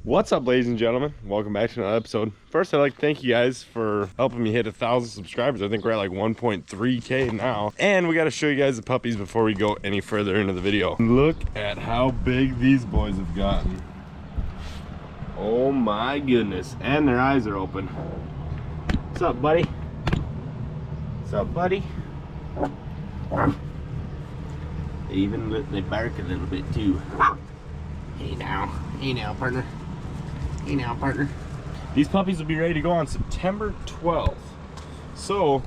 What's up, ladies and gentlemen? Welcome back to another episode. First, I'd like to thank you guys for helping me hit 1,000 subscribers. I think we're at like 1.3K now. And we got to show you guys the puppies before we go any further into the video. Look at how big these boys have gotten. Oh my goodness. And their eyes are open. What's up, buddy? What's up, buddy? They bark a little bit too. Hey now, partner. Hey now, partner. These puppies will be ready to go on September 12th. So,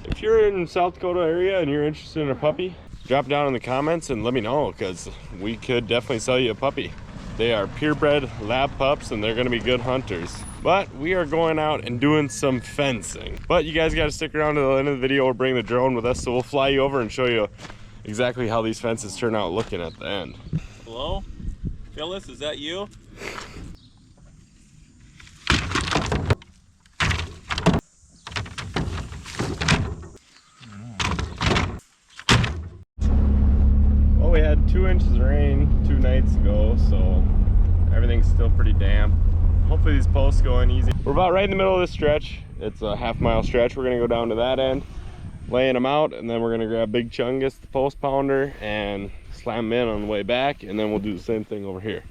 if you're in South Dakota area and you're interested in a puppy, drop down in the comments and let me know, because we could definitely sell you a puppy. They are purebred lab pups and they're gonna be good hunters. But we are going out and doing some fencing. But you guys gotta stick around to the end of the video or bring the drone with us, so we'll fly you over and show you exactly how these fences turn out looking at the end. Hello? Phyllis, is that you? Well, we had 2 inches of rain 2 nights ago, so everything's still pretty damp. Hopefully these posts go in easy. We're about right in the middle of this stretch. It's a half-mile stretch. We're gonna go down to that end, laying them out, and then we're gonna grab Big Chungus, the post pounder, and slam them in on the way back, and then we'll do the same thing over here.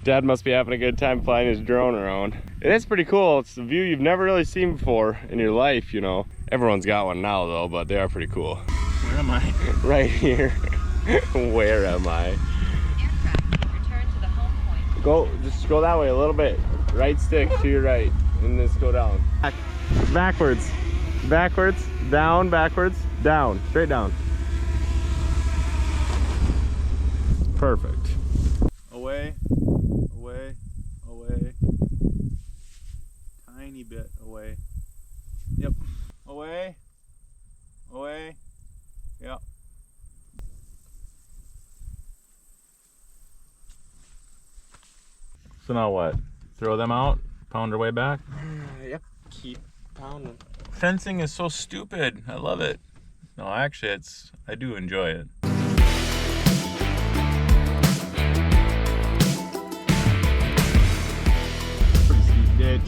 Dad must be having a good time flying his drone around. It is pretty cool. It's a view you've never really seen before in your life, you know. Everyone's got one now though, but they are pretty cool. Where am I? Right here. Where am I? Aircraft, return to the home point. Just go that way a little bit. Right stick to your right, and just go down. Backwards. Backwards, down, backwards, down, straight down. Perfect. Away, away, away. Tiny bit away. Yep. Away, away. Yep. So now what? Throw them out? Pound our way back? Yep. Keep pounding. Fencing is so stupid. I love it. No, actually, I do enjoy it. Pretty steep ditch.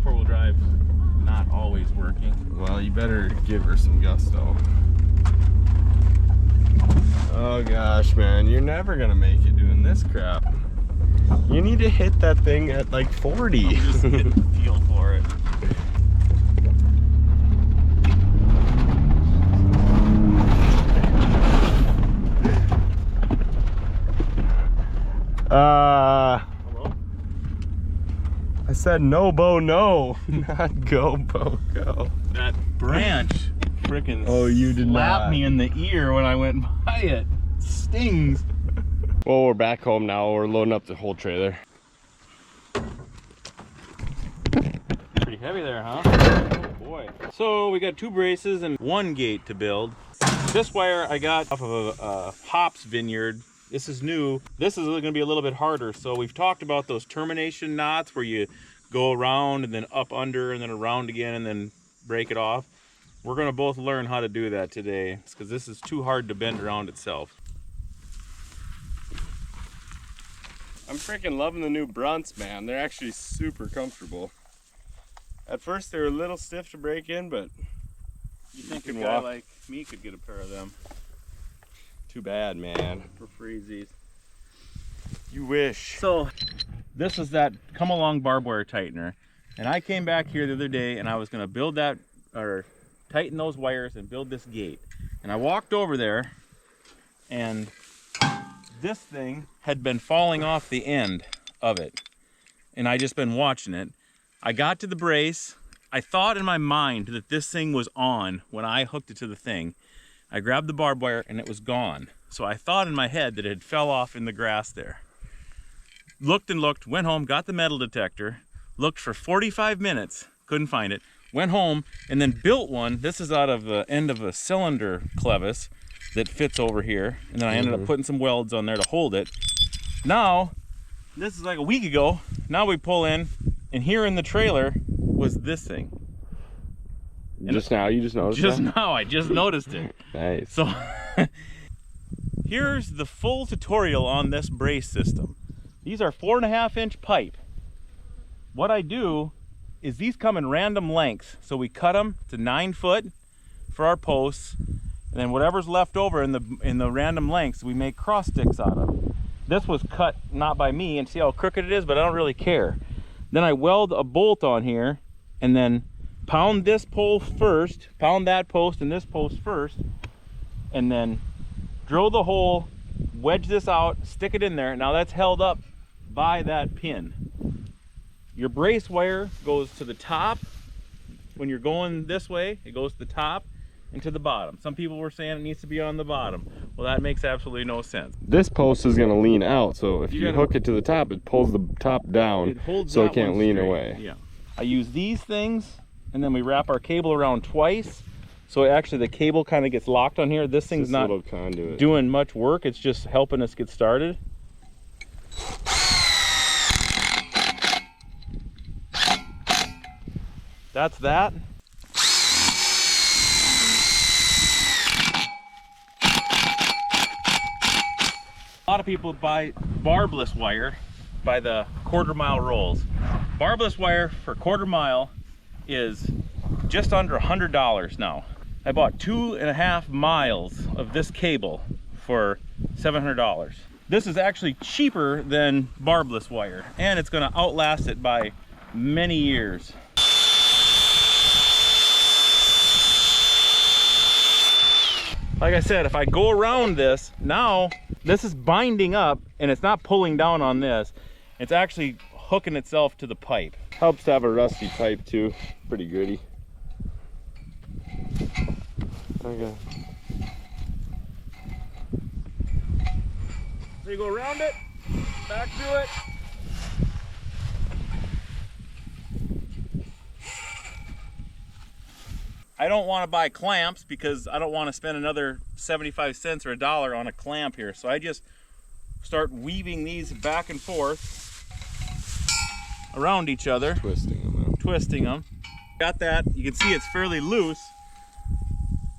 Four-wheel drive not always working. Well, you better give her some gusto. Oh gosh, man, you're never gonna make it doing this crap. You need to hit that thing at like 40. I'm just getting a feel for it. Hello? I said no, Bo, no, not go, Bo, go. That branch freaking You did slapped not. me in the ear when I went by it. Stings. Well, we're back home now. We're loading up the whole trailer. Pretty heavy there, huh? Oh boy. So we got 2 braces and 1 gate to build. This wire I got off of a hops vineyard. This is new. This is going to be a little bit harder. So we've talked about those termination knots where you go around and then up under and then around again and then break it off. We're gonna both learn how to do that today, because this is too hard to bend around itself. I'm freaking loving the new Brunts, man. They're actually super comfortable. At first they were a little stiff to break in, but You think a can guy walk. like me could get a pair of them too bad, man. for freezies? You wish. So this is that come along barbed wire tightener, and I came back here the other day and I was gonna build that, or tighten those wires and build this gate, and I walked over there and this thing had been falling off the end of it, and I just been watching it. I got to the brace. I thought in my mind that this thing was on when I hooked it to the thing. I grabbed the barbed wire and it was gone. So I thought in my head that it had fell off in the grass there. Looked and looked, went home, got the metal detector, looked for 45 minutes, couldn't find it, went home and then built one. This is out of the end of a cylinder clevis that fits over here, and then I ended up putting some welds on there to hold it. Now, this is like a week ago. Now we pull in, and here in the trailer was this thing. Just now, you just noticed Just that? now, I just noticed it. Nice. So, here's the full tutorial on this brace system. These are 4.5-inch pipe. What I do is these come in random lengths. So we cut them to 9 foot for our posts, and then whatever's left over in the random lengths, we make cross sticks out of. This was cut not by me, and see how crooked it is, but I don't really care. Then I weld a bolt on here, and then pound this pole first, pound that post and this post first, and then drill the hole, wedge this out, stick it in there. Now that's held up by that pin. Your brace wire goes to the top. When you're going this way, it goes to the top and to the bottom. Some people were saying it needs to be on the bottom. Well, that makes absolutely no sense. This post is going to lean out, so if You you gotta- hook it to the top, it pulls the top down, It holds so that it can't one lean straight. away. Yeah. I use these things, and then we wrap our cable around twice. So actually the cable kind of gets locked on here. This thing's This not little conduit. doing much work. It's just helping us get started. That's that. A lot of people buy barbless wire by the 1/4 mile rolls. Barbless wire for 1/4 mile is just under $100 now. I bought 2.5 miles of this cable for $700. This is actually cheaper than barbless wire, and it's gonna outlast it by many years. Like I said, if I go around this, now this is binding up and it's not pulling down on this. It's actually hooking itself to the pipe. Helps to have a rusty pipe too. Pretty gritty. Okay. So you go around it, back through it. I don't want to buy clamps because I don't want to spend another 75 cents or $1 on a clamp here. So I just start weaving these back and forth around each other, Twisting them out. twisting them. Got that. You can see it's fairly loose.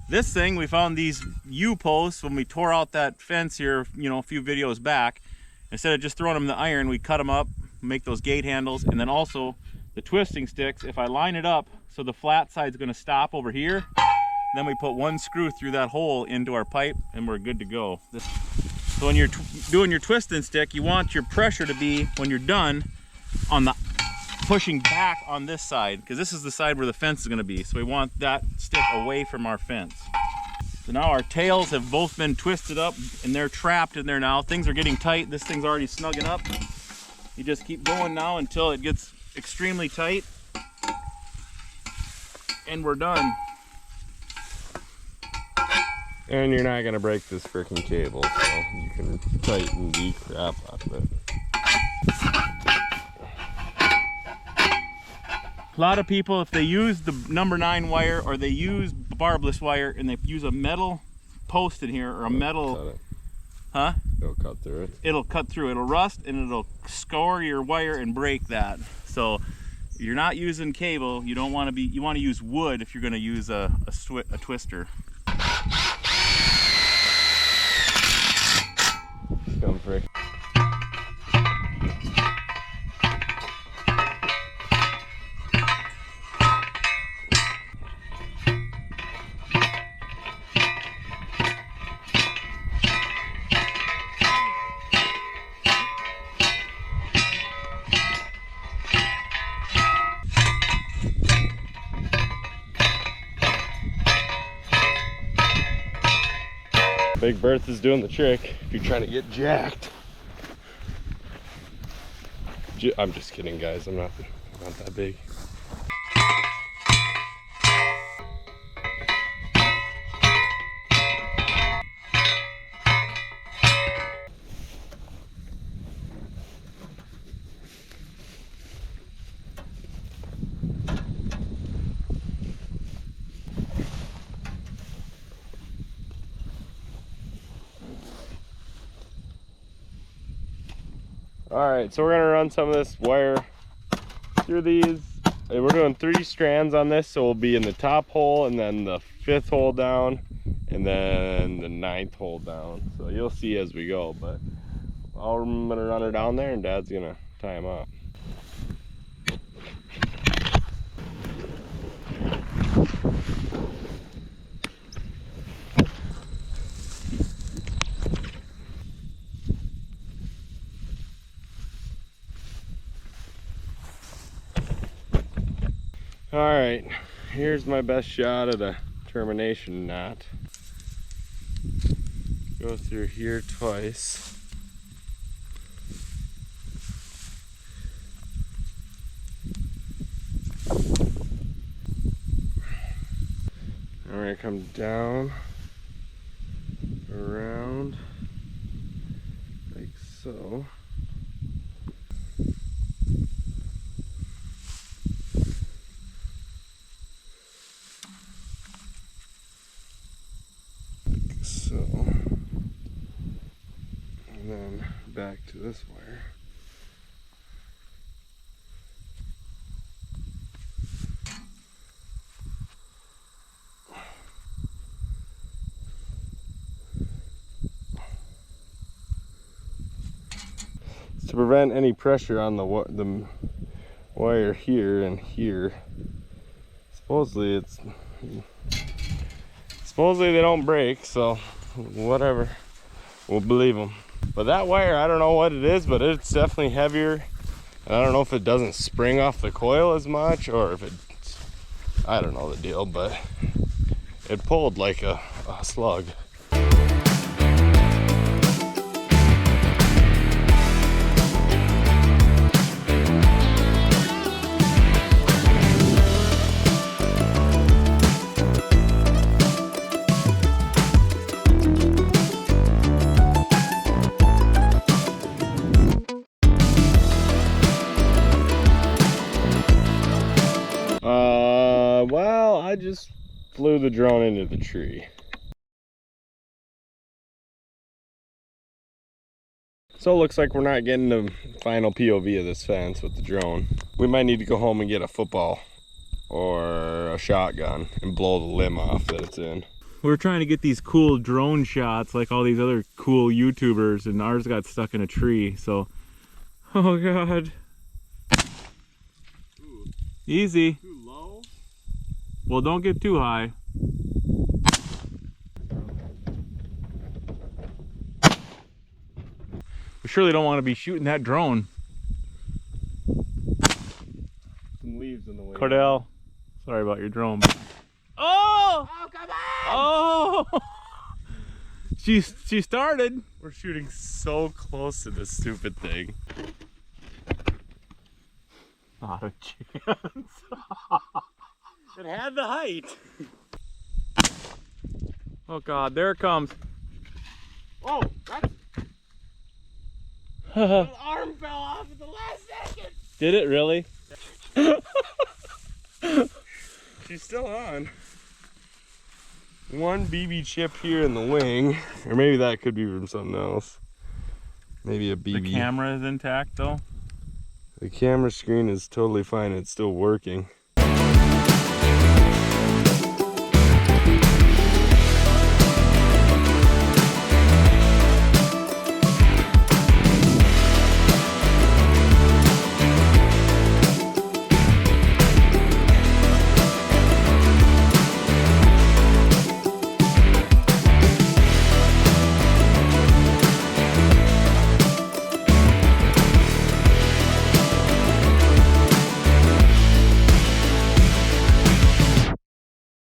This thing, we found these U-posts when we tore out that fence here, a few videos back. Instead of just throwing them in the iron, we cut them up, make those gate handles, and then also the twisting sticks. If I line it up so the flat side's going to stop over here, then we put one screw through that hole into our pipe and we're good to go. So when you're doing your twisting stick, you want your pressure to be, when you're done, on the pushing back on this side, because this is the side where the fence is going to be. So we want that stick away from our fence. So now our tails have both been twisted up and they're trapped in there now. Things are getting tight. This thing's already snugging up. You just keep going now until it gets extremely tight. And we're done. And you're not gonna break this freaking cable, so you can tighten the crap out of it. A lot of people, if they use the number 9 wire or they use barbless wire and they use a metal post in here or a metal, Cut it. huh? It'll cut through it. It'll cut through, it'll rust and it'll score your wire and break that. So You're not using cable. You don't want to be. You want to use wood if you're going to use a twister. Come frick. Big Bertha's doing the trick if you're trying to get jacked. I'm just kidding, guys. I'm not that big. Alright, so we're going to run some of this wire through these. And we're doing 3 strands on this, so we'll be in the top hole and then the 5th hole down and then the 9th hole down. So you'll see as we go, but I'm going to run her down there and Dad's going to tie him up. Alright, here's my best shot at a termination knot. Go through here twice. Alright, come down, around, like so. So, and then back to this wire. To prevent any pressure on the wire here and here. Supposedly they don't break, so whatever, we'll believe them. But that wire, I don't know what it is, but it's definitely heavier. And I don't know if it doesn't spring off the coil as much, or if it, I don't know the deal, but it pulled like a slug. Well, I just flew the drone into the tree. So it looks like we're not getting the final POV of this fence with the drone. We might need to go home and get a football or a shotgun and blow the limb off that it's in. We're trying to get these cool drone shots like all these other cool YouTubers, and ours got stuck in a tree, so... Oh God. Ooh, easy. too low? Well, don't get too high. We surely don't want to be shooting that drone. Some leaves in the way. Cordell, sorry about your drone. Oh! Oh, come on! Oh! She started. We're shooting so close to this stupid thing. Not a chance. It had the height. Oh God, there it comes. Oh, that's... The arm fell off at the last second. Did it really? She's still on. One BB chip here in the wing, or maybe that could be from something else. Maybe a BB. The camera is intact though. The camera screen is totally fine. It's still working.